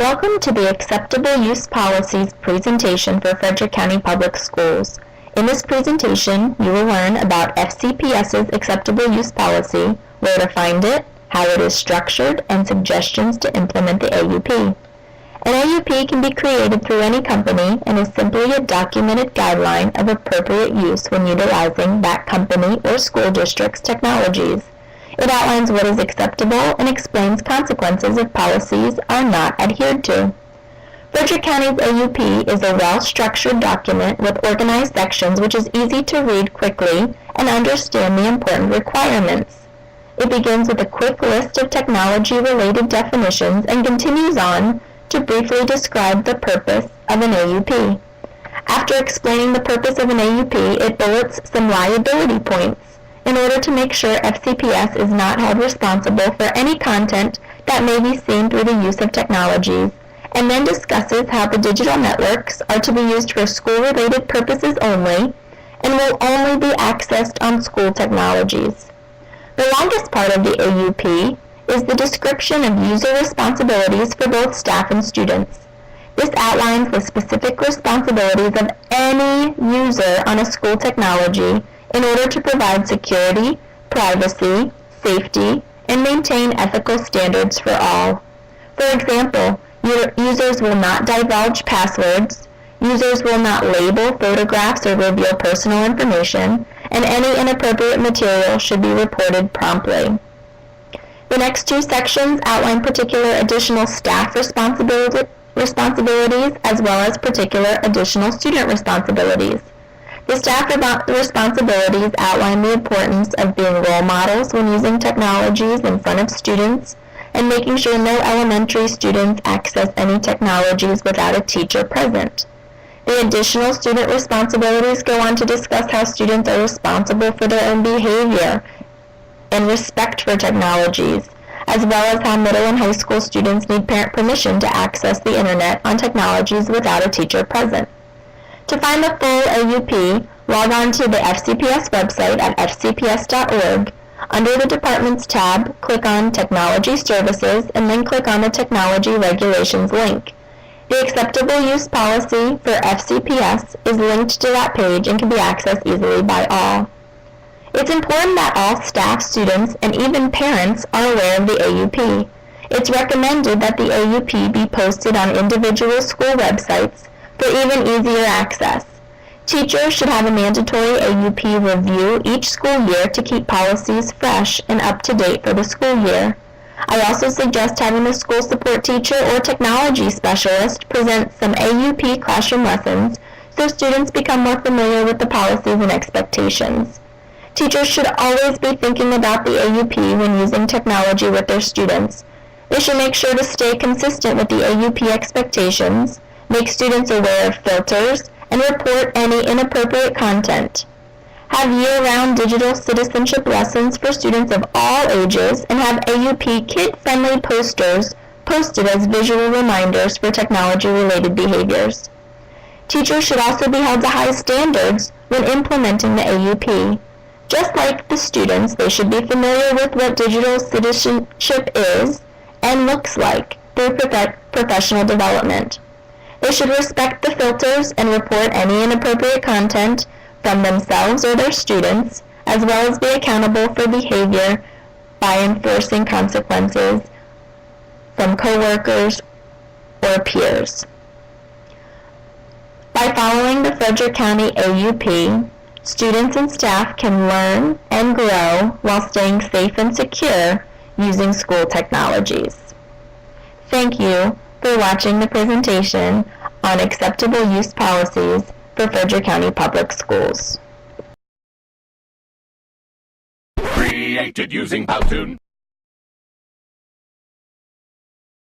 Welcome to the Acceptable Use Policies presentation for Frederick County Public Schools. In this presentation, you will learn about FCPS's Acceptable Use Policy, where to find it, how it is structured, and suggestions to implement the AUP. An AUP can be created through any company and is simply a documented guideline of appropriate use when utilizing that company or school district's technologies. It outlines what is acceptable and explains consequences if policies are not adhered to. Frederick County's AUP is a well-structured document with organized sections which is easy to read quickly and understand the important requirements. It begins with a quick list of technology-related definitions and continues on to briefly describe the purpose of an AUP. After explaining the purpose of an AUP, it bullets some liability points in order to make sure FCPS is not held responsible for any content that may be seen through the use of technologies, and then discusses how the digital networks are to be used for school-related purposes only and will only be accessed on school technologies. The longest part of the AUP is the description of user responsibilities for both staff and students. This outlines the specific responsibilities of any user on a school technology in order to provide security, privacy, safety, and maintain ethical standards for all. For example, users will not divulge passwords, users will not label photographs or reveal personal information, and any inappropriate material should be reported promptly. The next two sections outline particular additional staff responsibilities as well as particular additional student responsibilities. The staff responsibilities outline the importance of being role models when using technologies in front of students and making sure no elementary students access any technologies without a teacher present. The additional student responsibilities go on to discuss how students are responsible for their own behavior and respect for technologies, as well as how middle and high school students need parent permission to access the internet on technologies without a teacher present. To find the full AUP, log on to the FCPS website at fcps.org. Under the Departments tab, click on Technology Services and then click on the Technology Regulations link. The Acceptable Use Policy for FCPS is linked to that page and can be accessed easily by all. It's important that all staff, students, and even parents are aware of the AUP. It's recommended that the AUP be posted on individual school websites for even easier access. Teachers should have a mandatory AUP review each school year to keep policies fresh and up to date for the school year. I also suggest having a school support teacher or technology specialist present some AUP classroom lessons so students become more familiar with the policies and expectations. Teachers should always be thinking about the AUP when using technology with their students. They should make sure to stay consistent with the AUP expectations, make students aware of filters, and report any inappropriate content. Have year-round digital citizenship lessons for students of all ages, and have AUP kid-friendly posters posted as visual reminders for technology-related behaviors. Teachers should also be held to high standards when implementing the AUP. Just like the students, they should be familiar with what digital citizenship is and looks like through professional development. They should respect the filters and report any inappropriate content from themselves or their students, as well as be accountable for behavior by enforcing consequences from coworkers or peers. By following the Frederick County AUP, students and staff can learn and grow while staying safe and secure using school technologies. Thank you for watching the presentation on acceptable use policies for Frederick County Public Schools. Created using Powtoon.